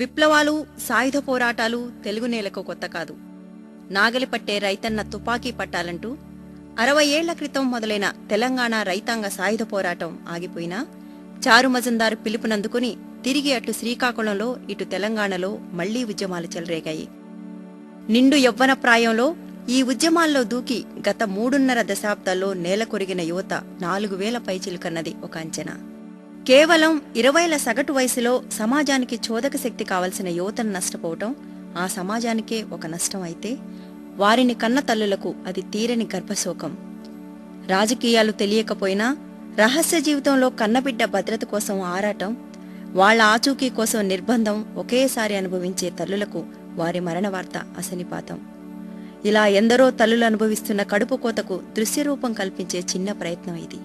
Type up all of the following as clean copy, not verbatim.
విప్లవాలు, సాయుధ పోరాటాలు తెలుగు నేలకు కొత్త కాదు. నాగలి పట్టే రైతన్న తుపాకీ పట్టాలంటూ 60 ఏళ్ల క్రితం మొదలైన తెలంగాణ రైతాంగ సాయుధ పోరాటం ఆగిపోయినా చారు మజందారు పిలుపునందుకుని తిరిగి అటు శ్రీకాకుళంలో ఇటు తెలంగాణలో మళ్లీ ఉద్యమాలు చెలరేగాయి. నిండు యవ్వన ప్రాయంలో ఈ ఉద్యమాల్లో దూకి గత 3.5 దశాబ్దాల్లో నేలకొరిగిన యువత 4000 పైచిలుకన్నది ఒక అంచనా. కేవలం 20ల సగటు వయసులో సమాజానికి చోదక శక్తి కావలసిన యువతను నష్టపోవటం ఆ సమాజానికే ఒక నష్టం అయితే, వారిని కన్న తల్లులకు అది తీరని గర్భశోకం. రాజకీయాలు తెలియకపోయినా రహస్య జీవితంలో కన్నబిడ్డ భద్రత కోసం ఆరాటం, వాళ్ల ఆచూకీ కోసం నిర్బంధం ఒకేసారి అనుభవించే తల్లులకు వారి మరణ వార్త అసనిపాతం. ఇలా ఎందరో తల్లులు అనుభవిస్తున్న కడుపు కోతకు దృశ్యరూపం కల్పించే చిన్న ప్రయత్నం ఇది.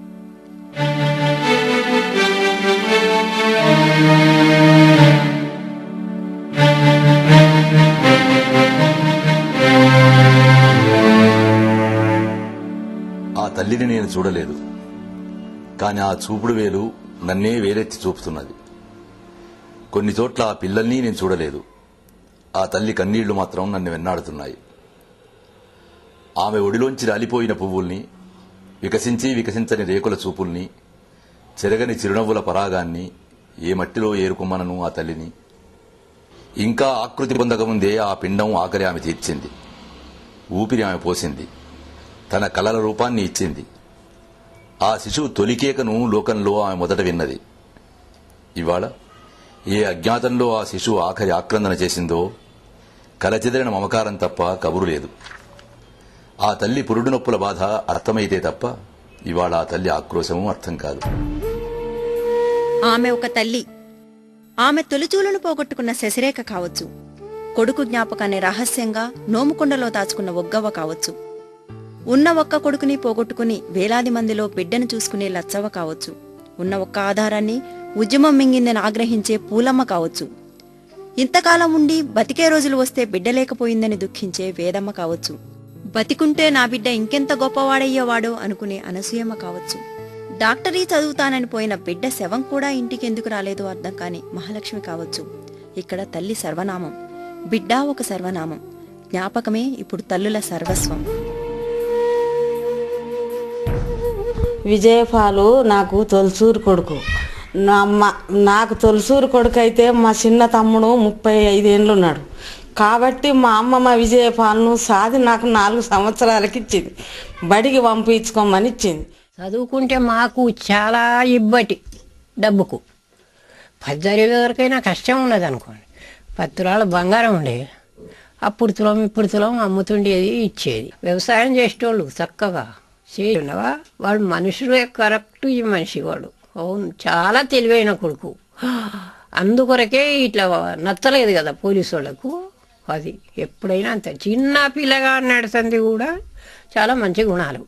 ఆ తల్లిని నేను చూడలేదు, కాని ఆ చూపుడు వేలు నన్నే వేలెత్తి చూపుతున్నది. కొన్ని చోట్ల ఆ పిల్లల్ని నేను చూడలేదు, ఆ తల్లి కన్నీళ్లు మాత్రం నన్ను వెన్నాడుతున్నాయి. ఆమె ఒడిలోంచి రాలిపోయిన పువ్వుల్ని, వికసించి వికసించని రేకుల చూపుల్ని, చెరగని చిరునవ్వుల పరాగాన్ని ఏ మట్టిలో ఏరుకుమ్మనను ఆ తల్లిని. ఇంకా ఆకృతి పొందకముందే ఆ పిండం ఆఖరి ఆమె తీర్చింది. ఊపిరి ఆమె పోసింది, తన కలల రూపాన్ని ఇచ్చింది. ఆ శిశువు తొలికేకను లోకంలో ఆమె మొదట విన్నది. ఇవాళ ఏ అజ్ఞాతంలో ఆ శిశువు ఆఖరి ఆక్రందన చేసిందో కలచెదిరిన మమకారం తప్ప కబురు లేదు. ఆ తల్లి పురుడు నొప్పుల బాధ అర్థమైతే తప్ప ఇవాళ ఆ తల్లి ఆక్రోశము అర్థం కాదు. ఆమె ఒక తల్లి. ఆమె తొలిచూలను పోగొట్టుకున్న శశిరేఖ కావచ్చు, కొడుకు జ్ఞాపకాన్ని రహస్యంగా నోముకొండలో దాచుకున్న ఒగ్గవ్వ కావచ్చు, ఉన్న ఒక్క కొడుకుని పోగొట్టుకుని వేలాది మందిలో బిడ్డను చూసుకునే లచ్చవ్వ కావచ్చు, ఉన్న ఒక్క ఆధారాన్ని ఉద్యమం మింగిందని ఆగ్రహించే పూలమ్మ కావచ్చు, ఇంతకాలం ఉండి బతికే రోజులు వస్తే బిడ్డలేకపోయిందని దుఃఖించే వేదమ్మ కావచ్చు, బతికుంటే నా బిడ్డ ఇంకెంత గొప్పవాడయ్యేవాడో అనుకునే అనసూయమ్మ కావచ్చు, డాక్టరీ చదువుతానని పోయిన బిడ్డ శవం కూడా ఇంటికెందుకు రాలేదో అర్థం కాని మహాలక్ష్మి కావచ్చు. ఇక్కడ తల్లి సర్వనామం, బిడ్డ ఒక సర్వనామం. జ్ఞాపకమే ఇప్పుడు తల్లుల సర్వస్వం. విజయపాలు నాకు తొలసూరు కొడుకు. నాకు తొలసూరు కొడుకు అయితే మా చిన్న తమ్ముడు 35 ఏళ్ళు ఉన్నాడు. కాబట్టి మా అమ్మమ్మ విజయపాలను సాది నాకు 4 సంవత్సరాలకి ఇచ్చింది, బడికి పంపించుకోమని ఇచ్చింది. చదువుకుంటే మాకు చాలా ఇబ్బటి డబ్బుకు 10 వరకైనా కష్టం ఉండదు అనుకోండి. 10 తులాల బంగారం ఉండేది, అప్పుడు తులం ఇప్పుడు తులం అమ్ముతుండేది, ఇచ్చేది. వ్యవసాయం చేసేటోళ్ళు చక్కగా చేయవా, వాడు మనుషులే కరెక్ట్. ఈ మనిషి వాడు అవును చాలా తెలివైన కొడుకు. అందుకొరకే ఇట్లా నచ్చలేదు కదా పోలీసు వాళ్ళకు. అది ఎప్పుడైనా అంత చిన్న పిల్లగా నడుస్తుంది కూడా చాలా మంచి గుణాలు.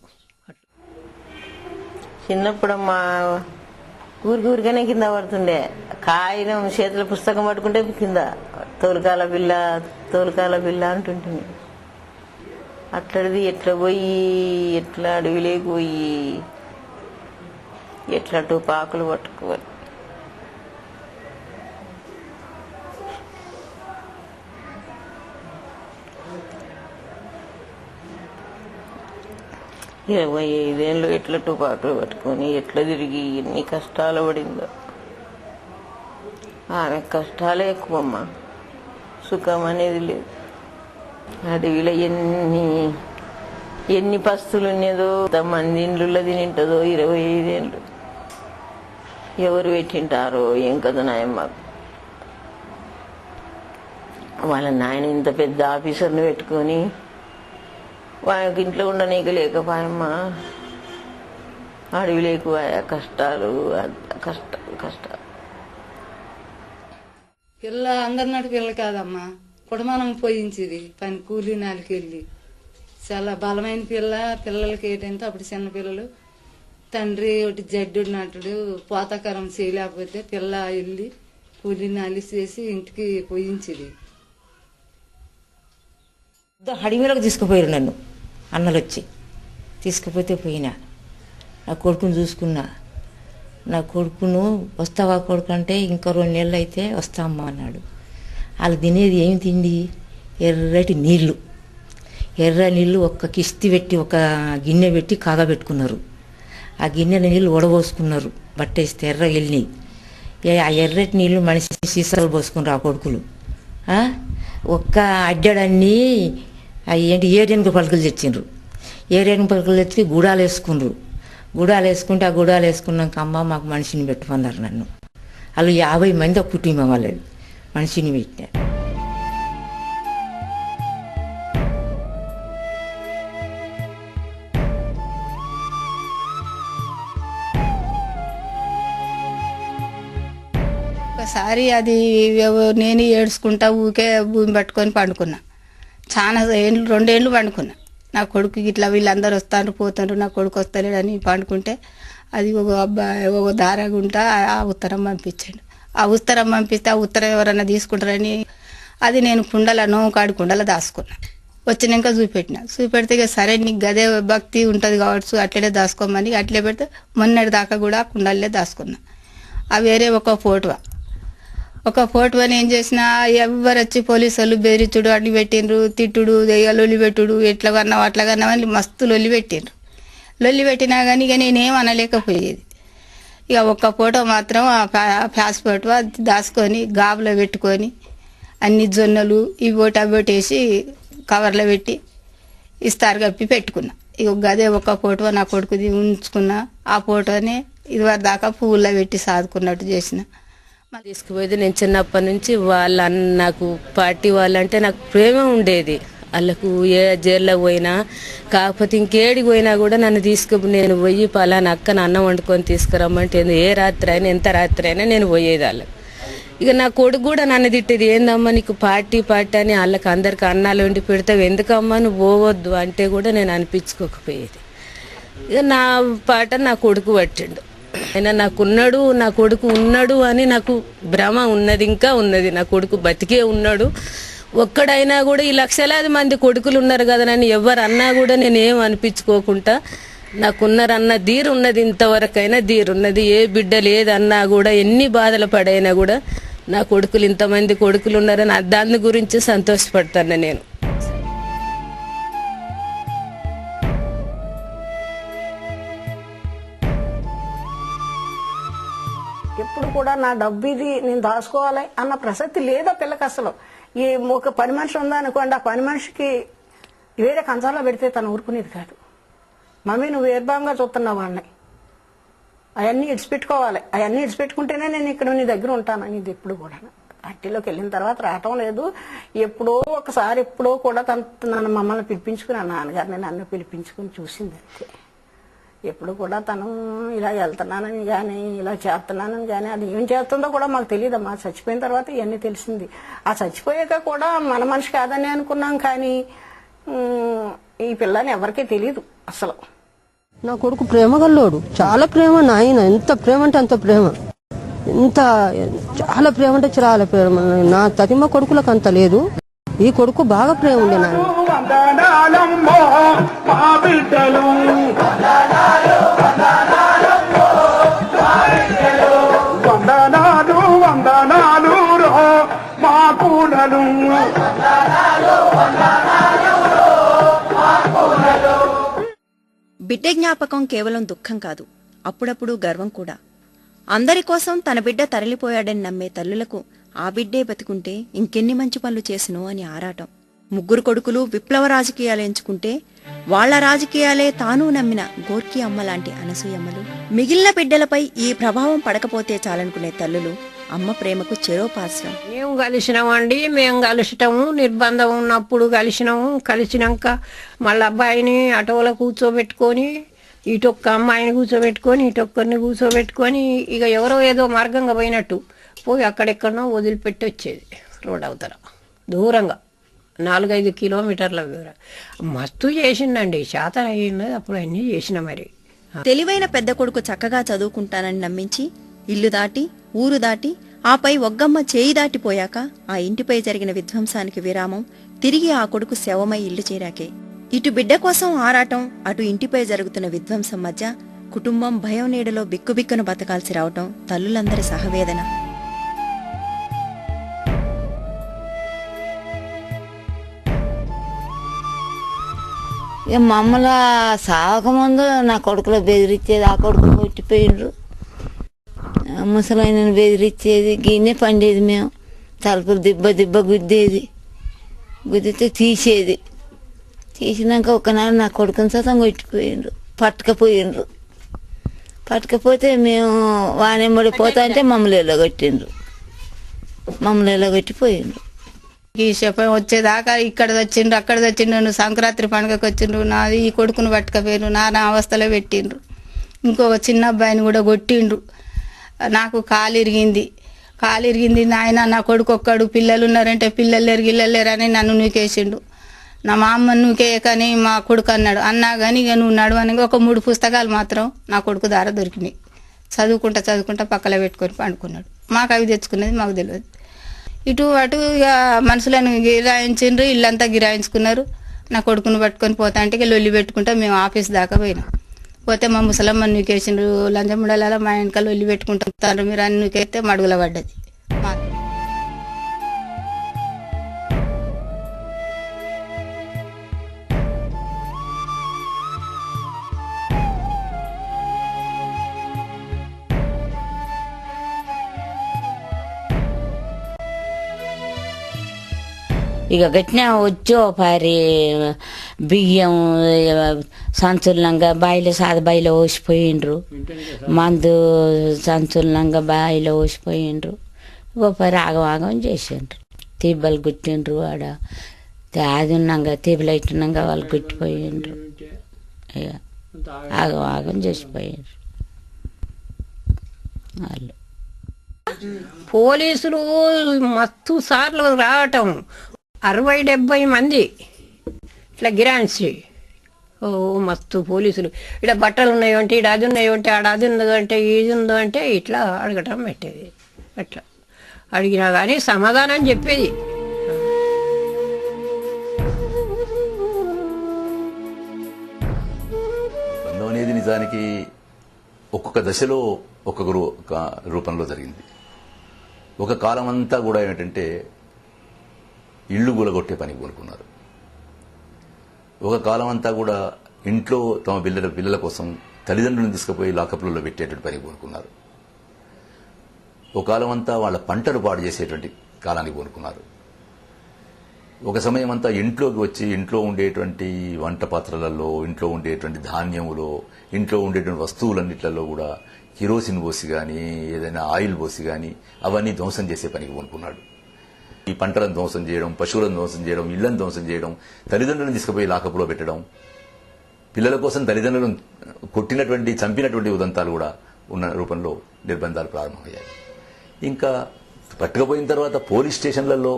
చిన్నప్పుడు మా ఊరికనే కింద పడుతుండే, కాగితం చేతుల పుస్తకం పట్టుకుంటే కింద తోలుకాల పిల్ల అంటుంటుంది. అట్లది ఎట్లా పోయి ఎట్లా అడవిలోకి పోయి ఎట్లా టుపాకులు పట్టుకోవాలి. ఇరవై 25 ఏళ్ళు ఎట్లా టుపాకులు పట్టుకొని ఎట్లా తిరిగి ఎన్ని కష్టాలు పడిందో. ఆమె కష్టాలే ఎక్కువమ్మా, సుఖం అనేది లేదు. అడవిలో ఎన్ని పస్తులు ఉన్నదో, మంది ఇండ్లలో తినింటుందో. 25 ఏళ్ళు ఎవరు పెట్టింటారో ఏం కదా నాయమ్మ. వాళ్ళ నాయన ఇంత పెద్ద ఆఫీసర్ని పెట్టుకొని వాళ్ళకి ఇంట్లో ఉండనీక లేకపోయమ్మా, అడవి లేకపోయా. కష్టాలు కష్టాలు. పిల్ల అందరినాటి పిల్ల కాదమ్మా, కుటుంబం పోయించేది పని కూలీ నాలుకెళ్ళి. చాలా బలమైన పిల్లలకి ఏంటంటే అప్పుడు చిన్న పిల్లలు తండ్రి ఒకటి జడ్డు ఉన్నట్టుడు పోతాకరం చేయలేకపోతే పిల్ల వెళ్ళి కూలిని అలిసేసి ఇంటికి పోయించింది. హడిమీలకు తీసుకుపోయారు నన్ను అన్నలు వచ్చి. తీసుకుపోతే పోయినా, నా కొడుకును చూసుకున్నా. నా కొడుకును వస్తావా కొడుకు అంటే ఇంకా 2 నెలలు అయితే వస్తామ్మా అన్నాడు. వాళ్ళు తినేది ఏమి తిండి? ఎర్రటి నీళ్ళు, ఎర్ర నీళ్ళు ఒక్క కిస్తి పెట్టి ఒక గిన్నె పెట్టి కాగబెట్టుకున్నారు. ఆ గిన్నెల నీళ్ళు వడబోసుకున్నారు, బట్టేస్తే ఎర్రగా వెళ్ళినాయి. ఆ ఎర్రటి నీళ్ళు మనిషి సీసాలు పోసుకున్నారు ఆ కొడుకులు. ఒక్క అడ్డడన్నీ ఏంటి ఏరియన్కి పలుకులు తెచ్చిండ్రు. ఏరియన్ పలుకులు తెచ్చి గుడాలు వేసుకున్నారు. గుడాలు వేసుకుంటే ఆ గుడాలు వేసుకున్నాక అమ్మ మాకు మనిషిని పెట్టమన్నారు నన్ను. వాళ్ళు 50 మంది ఒక కుటుంబం వాళ్ళది మనిషిని పెట్టారు. ఒకసారి అది నేను ఏడ్చుకుంటా ఊకే భూమి పట్టుకొని పండుకున్నా. చాలా 2 ఏళ్ళు పండుకున్నా. నా కొడుకు ఇట్లా వీళ్ళందరూ వస్తారు పోతారు, నా కొడుకు వస్తలేడని పండుకుంటే అది ఒక అబ్బాయి ఒక దారాగుంటా ఆ ఉత్తరం పంపించాడు. ఆ ఉత్తరం పంపిస్తే ఆ ఉత్తరం ఎవరన్నా తీసుకుంటారని అది నేను నోకాడి కుండల దాచుకున్నా. వచ్చినాక చూపెడితే ఇక సరే నీకు గదే భక్తి ఉంటుంది కావచ్చు అట్లనే దాచుకోమని అట్లే పెడితే మొన్నటి దాకా కూడా కుండలే దాచుకున్నా. ఆ వేరే ఒక ఫోటోని ఏం చేసినా ఎవరు వచ్చి పోలీసు వాళ్ళు బెదిరించుడు అడ్డు పెట్టిండ్రు, తిట్టుడు, లొల్లి పెట్టుడు, ఎట్లా కన్నావు అట్లా కన్నావు అని మస్తు లొల్లి పెట్టిండ్రు. లొల్లి పెట్టినా కానీ ఇక నేనేం అనలేకపోయేది. ఇక ఒక్క ఫోటో మాత్రం ఆ ఫ్యాస్ ఫోటో దాచుకొని గాబులో పెట్టుకొని అన్ని జొన్నలు ఇవి ఒకటి అవి ఒకటి వేసి కవర్లో పెట్టి ఇస్తారు కప్పి పెట్టుకున్నా. ఇక గదే ఒక ఫోటో నా కొడుకుది ఉంచుకున్నా. ఆ ఫోటోని ఇదివరకు దాకా పువ్వుల్లో పెట్టి సాదుకున్నట్టు చేసిన. తీసుకుపోయేది నేను చిన్నప్పటి నుంచి నాకు పార్టీ వాళ్ళంటే నాకు ప్రేమ ఉండేది. వాళ్ళకు ఏ జైల్లో పోయినా కాకపోతే ఇంకేడికి పోయినా కూడా నన్ను నేను పోయి పలానా అక్కన అన్నం వండుకొని తీసుకురమ్మంటే ఏ రాత్రి అయినా ఎంత రాత్రి అయినా నేను పోయేది వాళ్ళకి. ఇక నా కొడుకు కూడా నన్ను తిట్టేది, ఏందమ్మా నీకు పార్టీ అని వాళ్ళకి అందరికి అన్నాలు వండి పెడతావు, ఎందుకమ్మా నువ్వు పోవద్దు అంటే కూడా నేను అనిపించుకోకపోయేది. ఇక నా పాట నా కొడుకు పట్టిండు. ఆయన నాకున్నాడు, నా కొడుకు ఉన్నాడు అని నాకు భ్రమ ఉన్నది, ఇంకా ఉన్నది. నా కొడుకు బతికే ఉన్నాడు. ఒక్కడైనా కూడా ఈ లక్షలాది మంది కొడుకులు ఉన్నారు కదా నన్ను ఎవరు అన్నా కూడా నేనేం అనిపించుకోకుండా నాకున్నారన్న ధీరున్నది, ఇంతవరకైనా ధీరున్నది. ఏ బిడ్డ లేదన్నా కూడా ఎన్ని బాధలు పడైనా కూడా నా కొడుకులు ఇంతమంది కొడుకులు ఉన్నారని దాని గురించి సంతోషపడతాను నేను. ఎప్పుడు కూడా నా డబ్బు ఇది నేను దాచుకోవాలి అన్న ప్రసక్తి లేదా పిల్లకి అసలు. ఈ ఒక పని మనిషి ఉందా అనుకోండి, ఆ పని మనిషికి వేరే కంచాలో పెడితే తను ఊరుకునేది కాదు. మమ్మీ నువ్వు ఏర్భావంగా చూస్తున్నావు వాళ్ళని, అవన్నీ ఇడిచిపెట్టుకోవాలి, అవన్నీ ఇడిచిపెట్టుకుంటేనే నేను ఇక్కడ నీ దగ్గర ఉంటాను. ఇది ఎప్పుడు కూడా పార్టీలోకి వెళ్ళిన తర్వాత రావటం లేదు. ఎప్పుడో ఒకసారి ఎప్పుడో కూడా నన్ను మమ్మల్ని పిలిపించుకుని నాన్నగారిని నన్ను పిలిపించుకుని చూసింది అంతే. ఎప్పుడు కూడా తను ఇలా వెళ్తున్నానని కానీ ఇలా చేస్తున్నానని కానీ అది ఏం చేస్తుందో కూడా మాకు తెలియదమ్మా. చచ్చిపోయిన తర్వాత ఇవన్నీ తెలిసింది. ఆ చచ్చిపోయాక కూడా మన మనిషి కాదని అనుకున్నాం, కానీ ఈ పిల్లని ఎవరికీ తెలియదు అసలు. నా కొడుకు ప్రేమ గల్లోడు, చాలా ప్రేమ. నాయన ఎంత ప్రేమ అంటే అంత ప్రేమ, ఎంత చాలా ప్రేమ అంటే చాలా ప్రేమ. నా తదిమ కొడుకులకు అంత లేదు, ఈ కొడుకు బాగా ప్రేమ ఉండే నాయన. బిడ్డ జ్ఞాపకం కేవలం దుఃఖం కాదు, అప్పుడప్పుడు గర్వం కూడా. అందరి కోసం తన బిడ్డ తరలిపోయాడని నమ్మే తల్లులకు ఆ బిడ్డే బతికుంటే ఇంకెన్ని మంచి పనులు చేసినో అని ఆరాటం. 3 కొడుకులు విప్లవ రాజకీయాలు ఎంచుకుంటే వాళ్ల రాజకీయాలే తాను నమ్మిన గోర్కీ అమ్మలాంటి అనసూయమ్మలు. మిగిలిన బిడ్డలపై ఈ ప్రభావం పడకపోతే చాలనుకునే తల్లులు అమ్మ ప్రేమకు చెరోపాశ్రం. మేము కలిసినామండి, మేము కలిసినాము, నిర్బంధం ఉన్నప్పుడు కలిసినాము. కలిసినాక మళ్ళీ అబ్బాయిని ఆటోలో కూర్చోబెట్టుకొని ఇటొక్క అమ్మాయిని కూర్చోబెట్టుకొని ఇటొక్కరిని కూర్చోబెట్టుకొని ఇక ఎవరో ఏదో మార్గంగా పోయినట్టు పోయి అక్కడెక్కడనో వదిలిపెట్టి వచ్చేది. రోడ్ అవతల దూరంగా 4-5 కిలోమీటర్ల దూరం. మస్తు చేసిండండి, శాతం అయ్యింది అప్పుడు అన్నీ చేసిన. మరి తెలివైన పెద్ద కొడుకు చక్కగా చదువుకుంటానని నమ్మించి ఇల్లు దాటి ఊరు దాటి ఆపై ఒగ్గమ్మ చేయి దాటిపోయాక ఆ ఇంటిపై జరిగిన విధ్వంసానికి విరామం తిరిగి ఆ కొడుకు శవమై ఇల్లు చేరాకే. ఇటు బిడ్డ కోసం ఆరాటం, అటు ఇంటిపై జరుగుతున్న విధ్వంసం మధ్య కుటుంబం భయం నీడలో బిక్కుబిక్కును బతకాల్సి రావటం తల్లులందరి సహవేదన. ఇక మమ్మల్ని సాగకముందు నా కొడుకులో బెదిరించేది, ఆ కొడుకు కొట్టిపోయిండ్రు. ముసలాయనని బెదిరించేది, గిన్నె పండేది. మేము తలుపులు దిబ్బ గుద్దేది, గుద్దితే తీసేది. తీసినాక ఒకనాడు నా కొడుకుని సతం కొట్టిపోయిండ్రు, పట్టుకపోతే మేము వానెంబడి పోతా అంటే మమ్మల్ని ఎల్లగొట్టిండ్రు, ఎల్లగొట్టిపోయిండ్రు. ఈ శపం వచ్చేదాకా ఇక్కడ వచ్చిండ్రు, అక్కడ వచ్చిండ్రు. సంక్రాంతి పండుగకి వచ్చిండ్రు. నాది ఈ కొడుకును పట్టుకపోయిండ్రు, నా అవస్థలో పెట్టిండ్రు. ఇంకొక చిన్న అబ్బాయిని కూడా కొట్టిండ్రు. నాకు కాలు ఇరిగింది. నాయన నా కొడుకు ఒక్కడు, పిల్లలు ఉన్నారంటే పిల్లలు లేరు గిల్లలు లేరని నన్ను నూకేసిండు. నా మా అమ్మ నూకేయకని మా కొడుకు అన్నాడు. అన్నా కానీ ఇక నువ్వు నడవని ఒక 3 పుస్తకాలు మాత్రం నా కొడుకు దార దొరికినాయి. చదువుకుంటా పక్కన పెట్టుకొని పండుకున్నాడు. మాకు అవి తెచ్చుకునేది మాకు తెలియదు. ఇటు అటు ఇక మనుషులను గిరాయించిండ్రు, ఇల్లంతా గిరాయించుకున్నారు. నా కొడుకును పట్టుకొని పోతా అంటే లొల్లి పెట్టుకుంటా మేము ఆఫీస్ దాకా పోయినాం. పోతే మా ముసలమ్మ నూకేసిండ్రు. లంజముడలలో మా వెనక లొల్లి పెట్టుకుంటారు, మీరు అని నూకేస్తే మడుగుల పడ్డది. ఇక గట్టిన వచ్చో పారి బియ్యం సంచులంగా బాయిలో బాయిలో పోసిపోయిండ్రు, మందు సంచులంగా బాయిలో పోసిపోయిండ్రు. ఇగో పారి ఆగం చేసిండ్రు, తీబ్బలు గుట్టిండ్రు. ఆడ అది ఉన్నాగా తీబులు అయితున్నాగా వాళ్ళు గుట్టిపోయిండ్రు. ఇక ఆగం చేసిపోయిండ్రు వాళ్ళు. పోలీసులు మస్తు సార్లు రావటం, 60-70 మంది ఇట్లా గిరాన్సి. ఓ మస్తు పోలీసులు. ఇక్కడ బట్టలు ఉన్నాయో అంటే, ఇక్కడ అది ఉన్నాయో అంటే, ఆడ అది ఉన్నదో అంటే, ఇది ఉందో అంటే ఇట్లా అడగటం పెట్టేది. అట్లా అడిగినా కానీ సమాధానం చెప్పేది. బంధం అనేది నిజానికి ఒక్కొక్క దశలో ఒక్కొక్క రూపంలో జరిగింది. ఒక కాలం అంతా కూడా ఏమిటంటే ఇళ్ళు కూలగొట్టే పనికి పూనుకున్నారు. ఒక కాలం అంతా కూడా ఇంట్లో తమ పిల్లల కోసం తల్లిదండ్రులను తీసుకుపోయి లాకప్లలో పెట్టేటువంటి పనికి పూనుకున్నారు. ఒక కాలం అంతా వాళ్ళ పంటలు పాడు చేసేటువంటి కాలానికి పూనుకున్నారు. ఒక సమయం అంతా ఇంట్లోకి వచ్చి ఇంట్లో ఉండేటువంటి వంట పాత్రలలో, ఇంట్లో ఉండేటువంటి ధాన్యములో, ఇంట్లో ఉండేటువంటి వస్తువులన్నిట్లలో కూడా కిరోసిన్ పోసి కానీ ఏదైనా ఆయిల్ పోసి కానీ అవన్నీ ధ్వంసం చేసే పనికి పూనుకున్నాడు. ఈ పంటలను ధ్వంసం చేయడం, పశువులను ధ్వంసం చేయడం, ఇళ్లను ధ్వంసం చేయడం, తల్లిదండ్రులను తీసుకుపోయి లాకప్లో పెట్టడం, పిల్లల కోసం తల్లిదండ్రులను కొట్టినటువంటి చంపినటువంటి ఉదంతాలు కూడా ఉన్న రూపంలో నిర్బంధాలు ప్రారంభమయ్యాయి. ఇంకా పట్టుకపోయిన తర్వాత పోలీస్ స్టేషన్లలో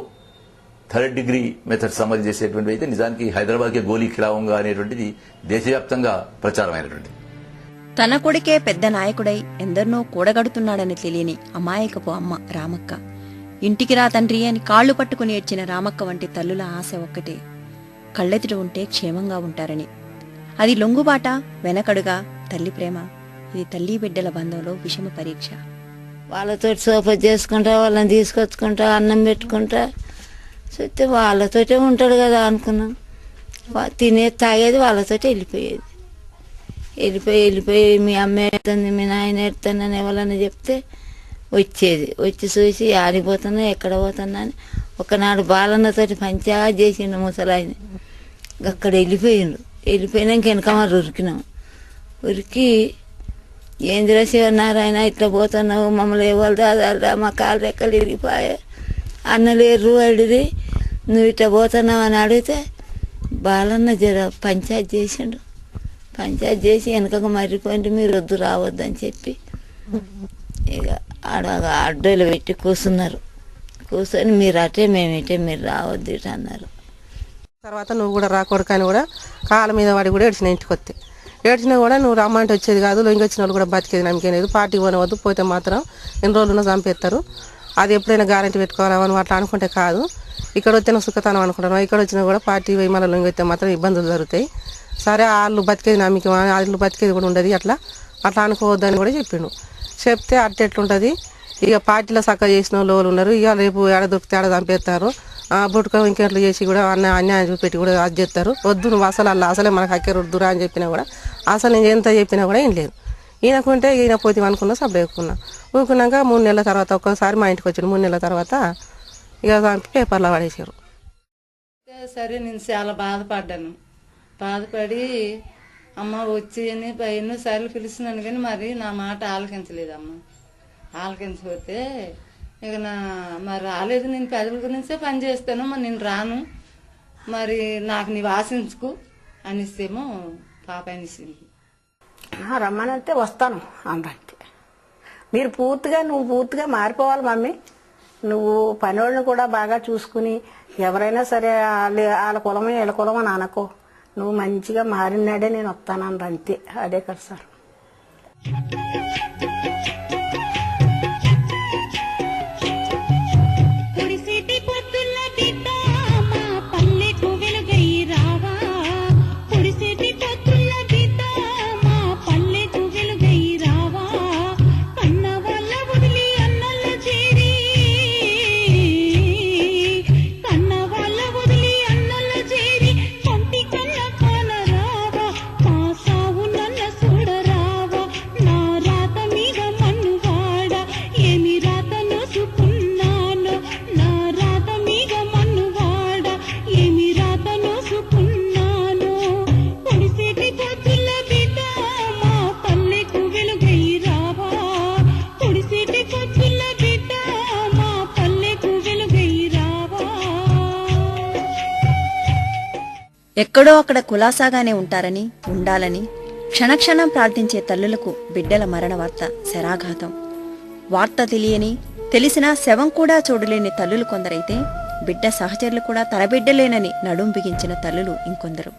3rd డిగ్రీ మెథడ్స్ అమలు చేసేటువంటివి అయితే నిజానికి హైదరాబాద్కే గోలీ కిలావంగా అనేటువంటిది దేశవ్యాప్తంగా ప్రచారమైనటువంటిది. తన కొడుకే పెద్ద నాయకుడై ఎందరినో కూడగడుతున్నాడని తెలియని అమాయకపు అమ్మ రామక్క. ఇంటికి రా తండ్రి అని కాళ్లు పట్టుకుని ఏడ్చిన రామక్క వంటి తల్లుల ఆశ ఒక్కటే, కళ్ళెదుట ఉంటే క్షేమంగా ఉంటారని. అది లొంగుబాట, వెనకడుగా, తల్లి ప్రేమ. ఇది తల్లి బిడ్డల బంధంలో విషమ పరీక్ష. వాళ్ళతో సోఫా చేసుకుంటా, వాళ్ళని తీసుకొచ్చుకుంటా, అన్నం పెట్టుకుంటా చూస్తే వాళ్ళతోటే ఉంటాడు కదా అనుకున్నాం. తినేది తాగేది వాళ్ళతోటే వెళ్ళిపోయి మీ అమ్మ ఎడుతుంది, మీ నాయన ఎడుతుందని ఎవరన్నా చెప్తే వచ్చి చూసి ఆడిపోతున్నా, ఎక్కడ పోతున్నా అని ఒకనాడు బాలన్నతోటి పంచాయతీ చేసిండు ముసలాయన. అక్కడ వెళ్ళిపోయినాక వెనకమారు ఉరికి ఏందిరా శివనారాయణ ఇట్లా పోతున్నావు, మమ్మల్ని ఎవరు దాదారా, మా కాలు రెక్కలు ఇరిగిపోయా, అన్నలేరు అడిది, నువ్వు ఇట్లా పోతున్నావు అని అడిగితే బాలన్న జర పంచాయతీ చేసిండు. పంచాయతీ చేసి వెనకకు మర్రిపోయింది, మీరు వద్దు రావద్దని చెప్పి ఇక అడ్డలు పెట్టి కూర్చొని మీరు అటే మేము ఇటే, మీరు రావద్దు ఇట అన్నారు. తర్వాత నువ్వు కూడా రా కొడుకు అని కూడా కాళ్ళ మీద వాడి కూడా ఏడ్చిన ఇంటికి వస్తే ఏడ్చినా కూడా నువ్వు రమ్మంటే వచ్చేది కాదు, లొంగొచ్చిన వాళ్ళు కూడా బతికేది నమ్మకం లేదు, పార్టీకి పోనవద్దు, పోతే మాత్రం ఎన్ని రోజులున్నా చంపేస్తారు, అది ఎప్పుడైనా గ్యారంటీ పెట్టుకోవాలని అట్లా అనుకుంటే కాదు, ఇక్కడ వచ్చిన సుఖతానం అనుకుంటున్నాం, ఇక్కడ వచ్చినా కూడా పార్టీ పోయి మళ్ళీ లొంగితే మాత్రం ఇబ్బందులు జరుగుతాయి, సరే వాళ్ళు బతికేది నమ్మకం, వాళ్ళు బతికేది కూడా ఉండదు, అట్లా అనుకోవద్దని కూడా చెప్పిండు. చెప్తే ఎట్లుంటుంది, ఇక పార్టీలో చక్కగా చేసిన వాళ్ళు ఉన్నారు, ఇక రేపు ఏడ దొరికితే ఆడ చంపేస్తారు, బుట్టుక ఇంకెట్లు చేసి కూడా అన్యాయం చూపెట్టి కూడా అది చేస్తారు, వద్దు నువ్వు అసలే మనకు హక్కెరుద్దురా అని చెప్పినా కూడా అసలు నేను ఎంత చెప్పినా కూడా ఏం లేదు. ఈయనకుంటే ఈయన పోతే అనుకున్నా సభ ఎక్కున్నా ఊకున్నాక 3 నెలల తర్వాత ఒక్కసారి మా ఇంటికి వచ్చాడు, 3 నెలల తర్వాత ఇక పేపర్లో పడేసారు. సరే నేను చాలా బాధపడి అమ్మ వచ్చి అని ఎన్నోసార్లు పిలిచినాను కానీ మరి నా మాట ఆలకించలేదమ్మ. ఆలకించకపోతే ఇక మరి రాలేదు, నేను ప్రజల గురించే పని చేస్తాను, మరి నేను రాను, మరి నాకు నీవు ఆశించుకు అనేసేమో పాప అనేసింది. రమ్మనంటే వస్తాను అందంటే నువ్వు పూర్తిగా మారిపోవాలి మమ్మీ, నువ్వు పనివాళ్ళని కూడా బాగా చూసుకుని ఎవరైనా సరే వాళ్ళ కులమే వీళ్ళ కులమో నానకో, నువ్వు మంచిగా మారినాడే నేను వస్తాను అంతే. అదే కదా సార్. ఎక్కడో అక్కడ కులాసాగానే ఉంటారని, ఉండాలని క్షణక్షణం ప్రార్థించే తల్లులకు బిడ్డల మరణ వార్త శరాఘాతం. వార్త తెలిసినా శవం కూడా చూడలేని తల్లులు కొందరైతే, బిడ్డ సహచరులు కూడా తన బిడ్డలేనని నడుం బిగించిన తల్లులు ఇంకొందరు.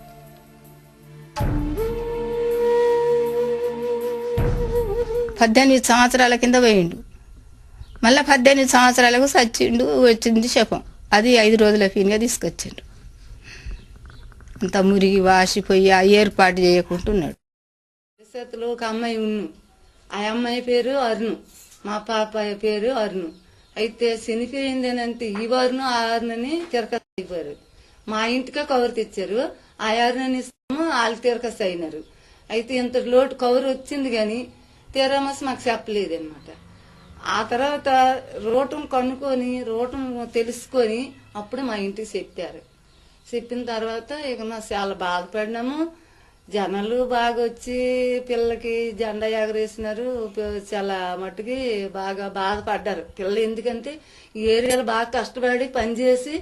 18 సంవత్సరాల కింద పోయిండు, మళ్ళీ 18 సంవత్సరాలకు చచ్చిండు. వచ్చింది శపం, అది 5 రోజుల ఫీన్గా తీసుకొచ్చిండు. అంత మురిగి వాసిపోయి ఆ ఏర్పాటు చేయకుంటున్నాడు. భవిష్యత్తులో ఒక అమ్మాయి ఆ అమ్మాయి పేరు అరుణు, మా పాప పేరు అరుణు. అయితే చనిపోయింది అంటే ఈ వారును ఆ అరుణని తిరకస్ అయిపోయారు. మా ఇంటికే కవర్ తెచ్చారు, ఆ అరుణని ఇస్తాము, వాళ్ళు తిరకస్ అయినారు. అయితే ఇంత లోటు కవర్ వచ్చింది కానీ తీరామస్ మాకు చెప్పలేదన్నమాట. ఆ తర్వాత రోటం కనుక్కొని రోటం తెలుసుకొని అప్పుడు మా ఇంటికి చెప్పారు. చెప్పిన తర్వాత ఇక మా చాలా బాధపడినాము. జనాలు బాగా వచ్చి పిల్లకి జెండా ఎగరేసినారు, చాలా మట్టుకి బాగా బాధపడ్డారు పిల్లలు. ఎందుకంటే ఈ ఏరియాలో బాగా కష్టపడి పనిచేసి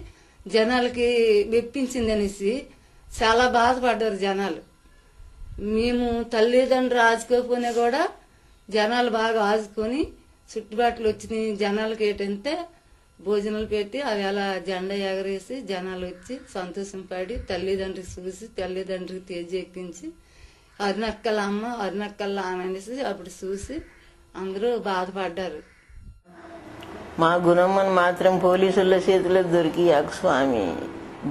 జనాలకి మెప్పించింది అనేసి చాలా బాధపడ్డారు జనాలు. మేము తల్లిదండ్రులు ఆచుకోకపోయినా కూడా జనాలు బాగా ఆచుకొని చుట్టుబాట్లు వచ్చిన జనాలకి ఏంటంటే భోజనాలు పెట్టి అవి అలా జెండా ఎగరేసి జనాలు వచ్చి సంతోషం పడి తల్లిదండ్రికి చూసి తల్లిదండ్రికి తేజ ఎక్కించి అరుణక్కల అమ్మ అరుణక్కల ఆమె అనేసి అప్పుడు చూసి అందరూ బాధపడ్డారు. మా గుణమ్మని మాత్రం పోలీసుల చేతిలో దొరికియాక స్వామి,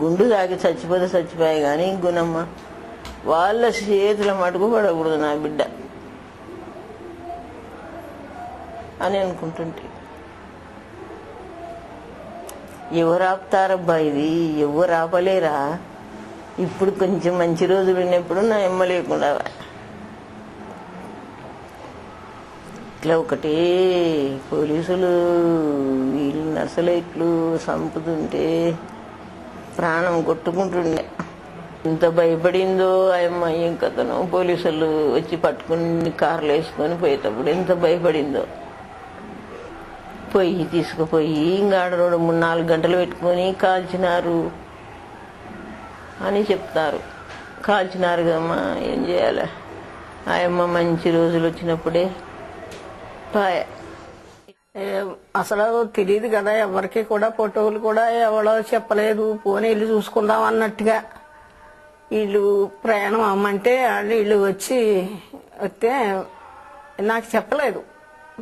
గుండు తాకి చచ్చిపోయాయి కానీ గుణమ్మ వాళ్ళ చేతుల మటుకు పడకూడదు నా బిడ్డ అని అనుకుంటుంటే. ఎవరు ఆపుతారబ్బా, ఇది ఎవరు ఆపలేరా. ఇప్పుడు కొంచెం మంచి రోజులు ఉన్నప్పుడు నా అమ్మ లేకుండా ఇట్లా ఒకటే పోలీసులు వీళ్ళు నర్సలైట్లు చంపుతుంటే ప్రాణం కొట్టుకుంటుండే. ఎంత భయపడిందో ఆయమ్మ, ఏం కథనో. పోలీసులు వచ్చి పట్టుకుని కార్లు వేసుకొని పోయేటప్పుడు ఎంత భయపడిందో. పొయ్యి తీసుకుపోయి ఇంకా 2-3-4 గంటలు పెట్టుకొని కాల్చినారు అని చెప్తారు. కాల్చినారు కదమ్మా, ఏం చేయాలి. ఆయమ్మ మంచి రోజులు వచ్చినప్పుడే పాయ. అసలు తెలియదు కదా ఎవరికి కూడా, ఫోటోలు కూడా ఎవరో చెప్పలేదు, పోనీ వెళ్ళి చూసుకుందాం అన్నట్టుగా వీళ్ళు ప్రయాణం అమ్మంటే వీళ్ళు వస్తే నాకు చెప్పలేదు,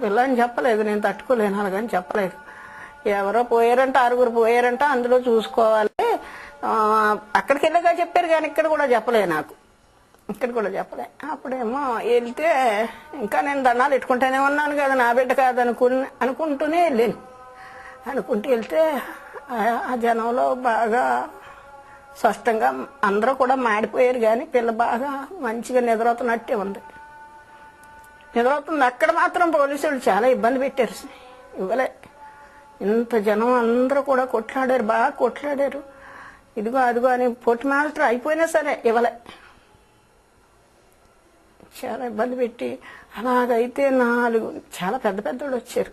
పిల్లని చెప్పలేదు, నేను తట్టుకోలేను అలాగని చెప్పలేదు. ఎవరో పోయారంట, 6 పోయారంట, అందులో చూసుకోవాలి అక్కడికి వెళ్ళగా చెప్పారు కానీ ఇక్కడ కూడా చెప్పలేదు నాకు, ఇక్కడ కూడా చెప్పలే. అప్పుడేమో వెళ్తే ఇంకా నేను దండాలు పెట్టుకుంటూనే ఉన్నాను కదా, నా బిడ్డ కాదు అనుకుంటూనే వెళ్ళాను. అనుకుంటూ వెళ్తే ఆ జనంలో బాగా స్పష్టంగా అందరూ కూడా మాడిపోయారు కానీ పిల్ల బాగా మంచిగా నిద్రవుతున్నట్టే ఉంది, నిద్రవుతుంది. అక్కడ మాత్రం పోలీసులు చాలా ఇబ్బంది పెట్టారు, ఇవ్వలే. ఇంత జనం అందరూ కూడా కొట్లాడారు, బాగా కొట్లాడారు. ఇదిగో అదిగో అని పొట్టి మాస్టర్ అయిపోయినా సరే ఇవ్వలే, చాలా ఇబ్బంది పెట్టి. అలాగైతే 4 చాలా పెద్ద పెద్దోళ్ళు వచ్చారు,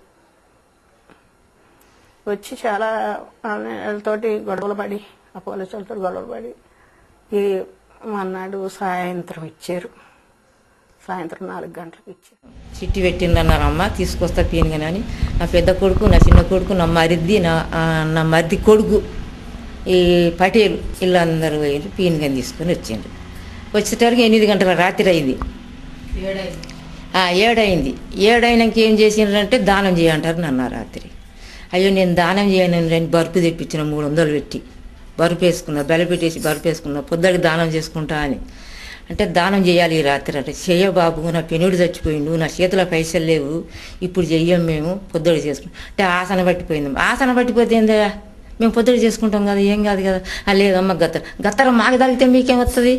వచ్చి చాలా వాళ్ళతోటి గొడవలు పడి, ఆ పోలీసులతో గొడవలు పడి అన్నాడు. సాయంత్రం ఇచ్చారు, సాయంత్రం 4 గంటలకు ఇచ్చారు. చిట్టి పెట్టిందన్నారు, అమ్మ తీసుకొస్తా పీనుగని అని. నా పెద్ద కొడుకు, నా చిన్న కొడుకు, నా మరిది, నా మరిది కొడుకు, ఈ పటేలు వీళ్ళందరూ వెళ్ళి పీనుగని తీసుకొని వచ్చిండ్రు. వచ్చేటరికి 8 గంటల రాత్రి అయింది, 7 అయింది. 7 అయినాక ఏం చేసిండ్రంటే దానం చేయంటారు నన్ను రాత్రి. అయ్యో నేను దానం చేయను అని బరుపు తెప్పించిన 300 పెట్టి బరుపు వేసుకున్నా, బెల్ల పెట్టేసి బరుపు వేసుకున్నా, పొద్దుకి దానం చేసుకుంటా అని. అంటే దానం చేయాలి ఈ రాత్రి అంటే, చెయ్య బాబు నా పెనుడు చచ్చిపోయిండు, నా చేతిలో పైసలు లేవు, ఇప్పుడు చెయ్యం మేము, పొద్దుడు చేసుకుంటాం అంటే ఆసన పట్టిపోయింది. ఆసన పట్టిపోతే ఏందా, మేము పొద్దుడు చేసుకుంటాం కదా, ఏం కాదు కదా. లేదమ్మ గత్తరం మాకు తగిలితే మీకేం వస్తుంది,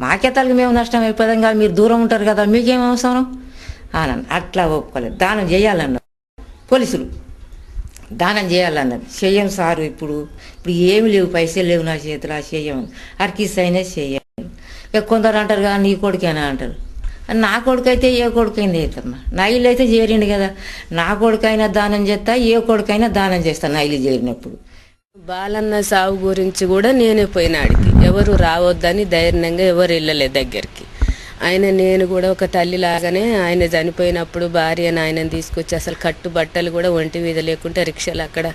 మాకే తలిగి మేము నష్టం అయిపోదాం కదా, మీరు దూరం ఉంటారు కదా, మీకేం అవసరం అని అట్లా ఒప్పుకోలేదు. దానం చేయాలన్నారు పోలీసులు, దానం చేయాలన్నారు. చెయ్యం సారు, ఇప్పుడు ఏమి లేవు, పైసలు లేవు నా చేతిలో, చెయ్యం అర్కిస్ అయినా చెయ్యం. కొందరు అంటారు కదా నీ కొడుకేనా అంటారు, నా కొడుకు అయితే ఏ కొడుకైంది అవుతమ్మా, నా ఇల్లు అయితే చేరిండు కదా, నా కొడుకైనా దానం చేస్తా, ఏ కొడుకైనా దానం చేస్తా నా ఇల్లు చేరినప్పుడు. బాలన్న సాగు గురించి కూడా నేనే పోయినాడికి, ఎవరు రావద్దని ధైర్యంగా ఎవరు వెళ్ళలే దగ్గరికి. నేను కూడా ఒక తల్లిలాగానే ఆయన చనిపోయినప్పుడు భార్యను ఆయనను తీసుకొచ్చి అసలు కట్టు బట్టలు కూడా ఒంటి మీద లేకుంటే రిక్షాలు అక్కడ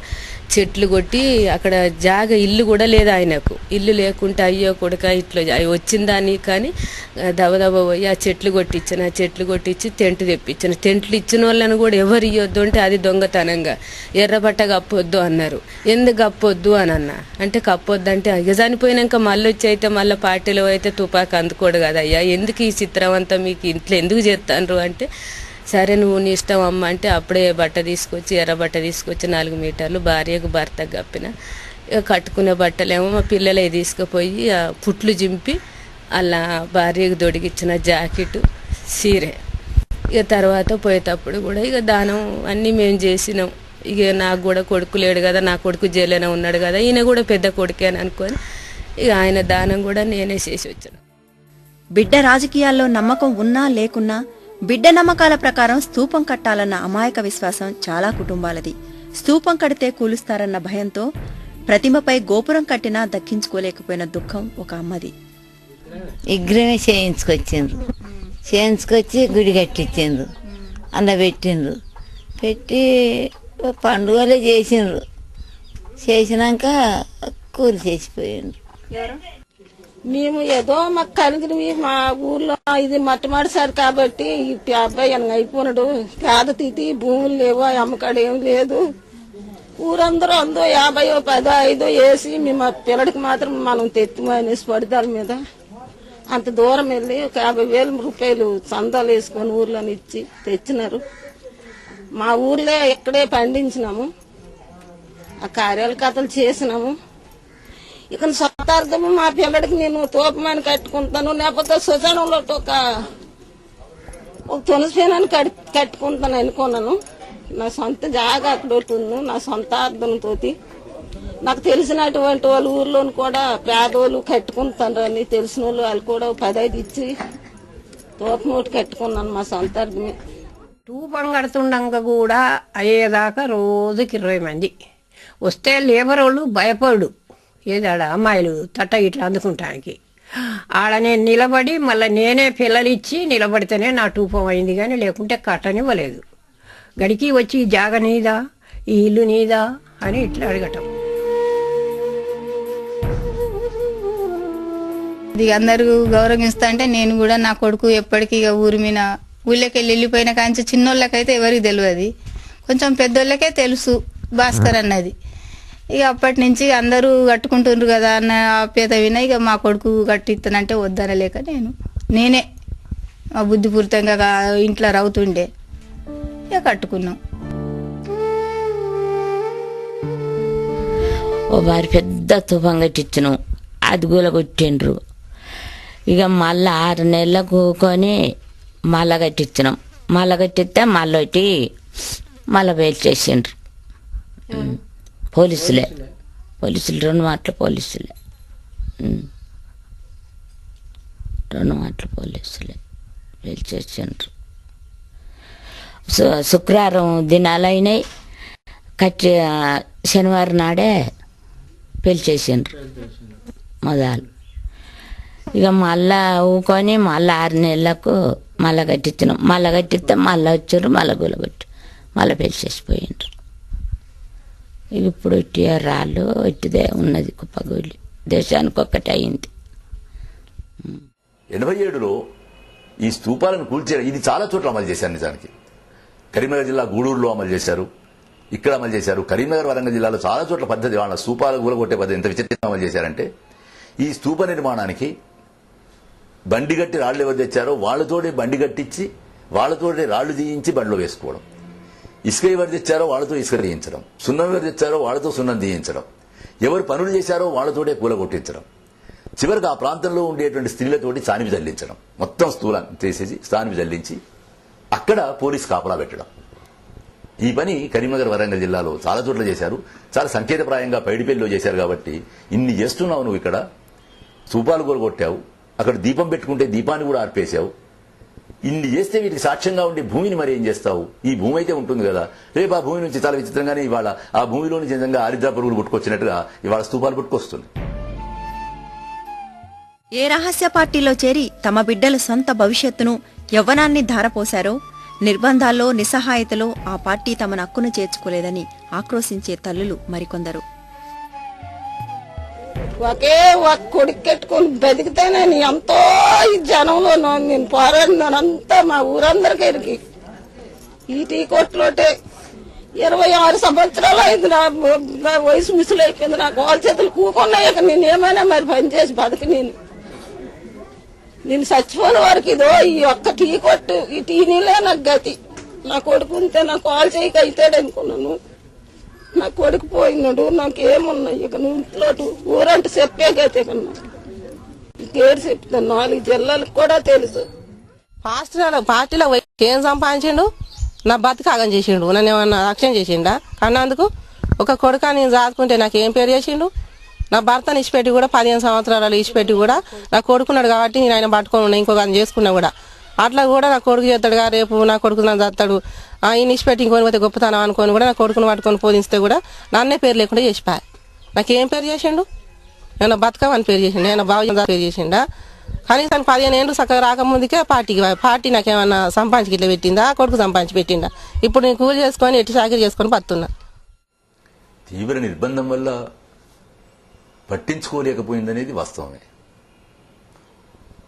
చెట్లు కొట్టి, అక్కడ ఇల్లు కూడా లేదు ఆయనకు, ఇల్లు లేకుంటే అయ్యో కొడుక ఇట్లా వచ్చిందాని కానీ దబదబ పోయి ఆ చెట్లు కొట్టించి టెంట్ తెప్పించాను. టెంట్లు ఇచ్చిన వాళ్ళని కూడా ఎవరు ఇవ్వద్దు అంటే అది దొంగతనంగా ఎర్రబట్ట కప్పొద్దు అన్నారు. ఎందుకు కప్పొద్దు అని అన్నా అంటే, కప్పొద్దు అంటే ఇక చనిపోయినాక మళ్ళీ వచ్చి అయితే మళ్ళీ పార్టీలో అయితే తుపాకు అందుకోడు కదా అయ్యా, ఎందుకు ఈ చిత్రం అంతా మీకు ఇంట్లో ఎందుకు చేస్తాను అంటే, సరే నువ్వు నీ ఇష్టం అమ్మ అంటే అప్పుడే ఎర్రబట్ట తీసుకొచ్చి 4 మీటర్లు భార్యకు భర్తకు కప్పిన. కట్టుకునే బట్టలేమో మా పిల్లలే తీసుకుపోయి పుట్లు జింపి అలా భార్యకు దొడిగిచ్చిన జాకెట్, చీరే. ఇక తర్వాత పోయేటప్పుడు కూడా ఇక దానం అన్నీ మేము చేసినాం. ఇక నాకు కూడా కొడుకు లేడు కదా, నా కొడుకు జైలునే ఉన్నాడు కదా, ఈయన కూడా పెద్ద కొడుకే అని అనుకొని ఇక ఆయన దానం కూడా నేనే చేసి వచ్చాను. బిడ్డ రాజకీయాల్లో నమ్మకం ఉన్నా లేకున్నా బిడ్డ నమ్మకాల ప్రకారం స్తూపం కట్టాలన్న అమాయక విశ్వాసం చాలా కుటుంబాలది. స్తూపం కడితే కూలుస్తారన్న భయంతో ప్రతిమపై గోపురం కట్టినా దక్కించుకోలేకపోయిన దుఃఖం ఒక అమ్మది. విగ్రహమే చేయించుకొచ్చి గుడి కట్టించిండ్రు, అన్న పెట్టిండ్రు, పెట్టి పండుగలే చేసినాక కూలి చేసిపోయిండ్రు. మేము ఏదో మాకు కలిగినవి మా ఊర్లో ఇది మట్టమాడిసారు కాబట్టి ఈ అబ్బాయి అయిపోయినాడు, పేద తిథి భూములు లేవు, అమ్మకాడు ఏం లేదు. ఊరందరూ 50, 10, 5 వేసి మేము పిల్లడికి మాత్రం మనం తెత్తుమనేసి పడిదాల మీద అంత దూరం వెళ్ళి 50,000 రూపాయలు చందాలు వేసుకొని ఊర్లోని ఇచ్చి తెచ్చినారు. మా ఊర్లో ఇక్కడే పండించినాము, ఆ కార్యాల కథలు చేసినాము. ఇక స్వతార్థము మా పిల్లడికి నేను తోపమని కట్టుకుంటాను, లేకపోతే సుజనంలో ఒక తులసినాన్ని కట్టుకుంటాను అనుకున్నాను. నా సొంత జాగా అక్కడ ఉంటుంది, నా సొంత అర్థంతో నాకు తెలిసినటువంటి వాళ్ళు ఊర్లోని కూడా పేదోళ్ళు కట్టుకుంటారు అని తెలిసిన వాళ్ళు కూడా 10-5 ఇచ్చి తోపమూటి కట్టుకున్నాను మా సొంత అర్థమే. స్తూపం కడుతుండగా కూడా అయ్యేదాకా రోజుకి 20 మంది వస్తే లేబర్ వాళ్ళు భయపడు, ఏదాడ అమ్మాయిలు తట్ట ఇట్లా అందుకుంటానికి. ఆడ నేను నిలబడి మళ్ళీ నేనే పిల్లలు ఇచ్చి నిలబడితేనే నా టూపం అయింది, కానీ లేకుంటే కట్టనివ్వలేదు. గడికి వచ్చి ఈ జాగ నీదా, ఈ ఇల్లు నీదా అని ఇట్లా అడగటం. ఇది అందరూ గౌరవిస్తా అంటే నేను కూడా నా కొడుకు ఎప్పటికీ ఇక ఊరి మీద ఊళ్ళోకి వెళ్ళిపోయిన కాంచి చిన్నోళ్ళకైతే ఎవరికి తెలియదు, కొంచెం పెద్దోళ్ళకే తెలుసు భాస్కర్ అన్నది. ఇక అప్పటి నుంచి అందరూ కట్టుకుంటుండ్రు కదా అన్న ఆప్యాయత విన ఇక మా కొడుకు కట్టిస్తానంటే వద్దనలేక నేనే మా బుద్ధిపూరితంగా ఇంట్లో రవుతుండే ఇక కట్టుకున్నాం. ఓ వారి పెద్ద తుఫాన్ కట్టించను, అది కూలగొట్టిండ్రు. ఇక మళ్ళీ 6 నెలలకు కొని మళ్ళా కట్టించినాం. మళ్ళా కట్టిస్తే మళ్ళీ మళ్ళీ పేల్చేసిండ్రు. పోలీసులు 2 మాటలు పోలీసులే, 2 మాటలు పోలీసులే పేల్చేసిండ్రు. శుక్రవారం దినాలు అయినాయి, శనివారం నాడే పేల్చేసిండ్రు మొదలు. ఇక మళ్ళా ఊకొని మళ్ళీ 6 నెలలకు మళ్ళీ కట్టించినాం. మళ్ళీ కట్టిస్తే మళ్ళీ వచ్చారు, మళ్ళీ గులగొట్టి మళ్ళీ పేల్చేసిపోయిండ్రు. ఇప్పుడు రాళ్ళు ఇట్టిదే ఉన్నది కుప్పగూలి, దేశానికి ఒక్కటి అయింది. 87లో ఈ స్తూపాలను కూల్చారు. ఇది చాలా చోట్ల అమలు చేశారు. నిజానికి కరీంనగర్ జిల్లా గూడూరులో అమలు చేశారు, ఇక్కడ అమలు చేశారు. కరీంనగర్ వరంగల్ జిల్లాలో చాలా చోట్ల పద్ధతి, వాళ్ళ స్తూపాలు కూలగొట్టే పద్ధతి ఎంత విచిత్రంగా అమలు చేశారంటే, ఈ స్తూప నిర్మాణానికి బండి కట్టి రాళ్ళు ఎవరు తెచ్చారో వాళ్ళతోటే బండి కట్టించి వాళ్ళతోటే రాళ్లు తీయించి బండిలో వేసుకోవడం, ఇసుక ఎవరు తెచ్చారో వాళ్ళతో ఇసుక తీయించడం, సున్నం ఎవరు తెచ్చారో వాళ్ళతో సున్నం తీయించడం, ఎవరు పనులు చేశారో వాళ్ళతోటే కూలగొట్టించడం, చివరికి ఆ ప్రాంతంలో ఉండేటువంటి స్త్రీలతోటి సానివి జల్లించడం, మొత్తం స్థూలాన్ని తీసేసి సానివి జల్లించి అక్కడ పోలీస్ కాపలా పెట్టడం. ఈ పని కరీంనగర్ వరంగల్ జిల్లాలో చాలా చోట్ల చేశారు. చాలా సంకేతప్రాయంగా పైడిపల్లిలో చేశారు. కాబట్టి ఇన్ని చేస్తున్నావు నువ్వు, ఇక్కడ స్తూపాలు కూలగొట్టావు, అక్కడ దీపం పెట్టుకుంటే దీపాన్ని కూడా ఆర్పేశావు, ఇన్ని చేస్తే వీటికి సాక్ష్యంగా ఉండే భూమిని మరి ఏం చేస్తావు? ఈ భూమి అయితే ఉంటుంది కదా, రేపు ఆ భూమి నుంచి చాలా విచిత్రంగానే ఇవాళ ఆ భూమిలో నుంచి నిజంగా హరిద్రా పురుగులు పుట్టుకొచ్చినట్టుగా ఇవాళ స్తూపాలు పుట్టుకొస్తుంది. ఏ రహస్య పార్టీలో చేరి తమ బిడ్డల సొంత భవిష్యత్తును యవ్వనాన్ని ధారపోశారో, నిర్బంధాల్లో నిస్సహాయతలో ఆ పార్టీ తమను హక్కును చేర్చుకోలేదని ఆక్రోశించే తల్లులు మరికొందరు. ఒకే ఒక కొడుకు కట్టుకుని బతికితేనే ఎంతో ఈ జనంలో నేను పోరాడినానంతా మా ఊరందరికీ ఎరిగి. ఈ టీ కొట్లోటే 26 సంవత్సరాలు అయింది. నా వయసు ముసలు అయిపోయింది, నా గోల చేతులు కూకున్నాయి. నేను ఏమైనా మరి పని చేసి బతికి నేను చచ్చిపోయిన వరకు ఇదో ఈ ఒక్క టీ కొట్టు, ఈ టీ నీళ్ళే నాకు గతి. నా కొడుకు ఉంటే నా కాల్ చేయక అవుతాడు అనుకున్నాను. నా కొడుకు పోయినాడు, నాకేమున్నాయి ఇక ఇంట్లో ఊరంటే చెప్పే గతే కన్నా ఇంకేడు చెప్తాను. 4 జిల్లాలకు కూడా తెలుసు. పార్టీలో ఏం సంపాదించిండు, నా బతుకాగం చేసిండు, నన్ను ఏమన్నా రక్షణ చేసిండా? కన్నందుకు ఒక కొడుక నేను రాదుకుంటే నాకు ఏం పేరు చేసిండు? నా భర్తను ఇచ్చిపెట్టి కూడా 15 సంవత్సరాలు ఇచ్చిపెట్టి కూడా నా కొడుకున్నాడు కాబట్టి నేను ఆయన పట్టుకొని ఉన్నా, ఇంకొక ఆయన చేసుకున్నా కూడా అట్లా కూడా నా కొడుకు చేస్తాడుగా, రేపు నా కొడుకు నన్ను చేస్తాడు, ఆయన ఇచ్చిపెట్టి ఇంకొని పోతే గొప్పతనం అనుకొని కూడా నా కొడుకును పట్టుకొని పోదిస్తే కూడా నన్నే పేరు లేకుండా చేసిపోయా. నాకేం పేరు చేసిండు? నేను బతుకమని పేరు చేసిండు, నేను బాబు పేరు చేసిండా? కనీసం 15 ఏళ్ళు చక్కగా రాకముందుకే పార్టీ నాకేమన్నా సంపాదించి ఇట్లా పెట్టిందా, కొడుకు సంపాదించి పెట్టిందా? ఇప్పుడు నేను కూలి చేసుకొని ఎట్టి చాకరీ చేసుకొని బతున్నా. తీవ్ర నిర్బంధం వల్ల పట్టించుకోలేకపోయిందనేది వాస్తవమే.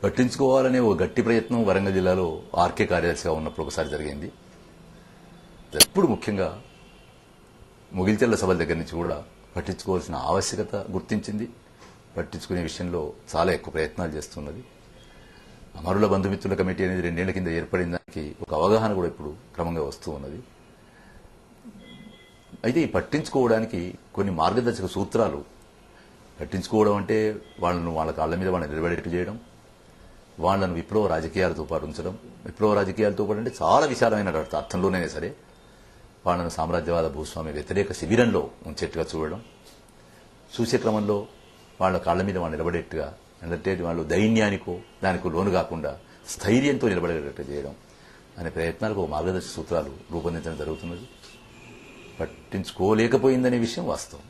పట్టించుకోవాలనే ఓ గట్టి ప్రయత్నం వరంగల్ జిల్లాలో ఆర్కే కార్యదర్శిగా ఉన్నప్పుడు ఒకసారి జరిగింది. ఎప్పుడు ముఖ్యంగా ముగిల్చెల్ల సభల దగ్గర నుంచి కూడా పట్టించుకోవాల్సిన ఆవశ్యకత గుర్తించింది. పట్టించుకునే విషయంలో చాలా ఎక్కువ ప్రయత్నాలు చేస్తున్నది. అమరుల బంధుమిత్రుల కమిటీ అనేది 2 ఏళ్ల కింద ఏర్పడిన దానికి ఒక అవగాహన కూడా ఇప్పుడు క్రమంగా వస్తూ ఉన్నది. అయితే ఈ పట్టించుకోవడానికి కొన్ని మార్గదర్శక సూత్రాలు, పట్టించుకోవడం అంటే వాళ్ళ కాళ్ళ మీద వాళ్ళని నిలబడేట్టు చేయడం, వాళ్ళను విప్లవ రాజకీయాలతో పాటు ఉంచడం. విప్లవ రాజకీయాలతో పాటు అంటే చాలా విశాలమైన అర్థంలోనే సరే వాళ్ళను సామ్రాజ్యవాద భూస్వామ్య వ్యతిరేక శిబిరంలో ఉంచేట్టుగా చూడడం, చూసే క్రమంలో వాళ్ళ కాళ్ళ మీద వాళ్ళు నిలబడేట్టుగా, అంటే వాళ్ళు దైన్యానికో దానికో లోను కాకుండా స్థైర్యంతో నిలబడేటట్టు చేయడం అనే ప్రయత్నాలకు మార్గదర్శక సూత్రాలు రూపొందించడం జరుగుతున్నది. పట్టించుకోలేకపోయిందనే విషయం వాస్తవం.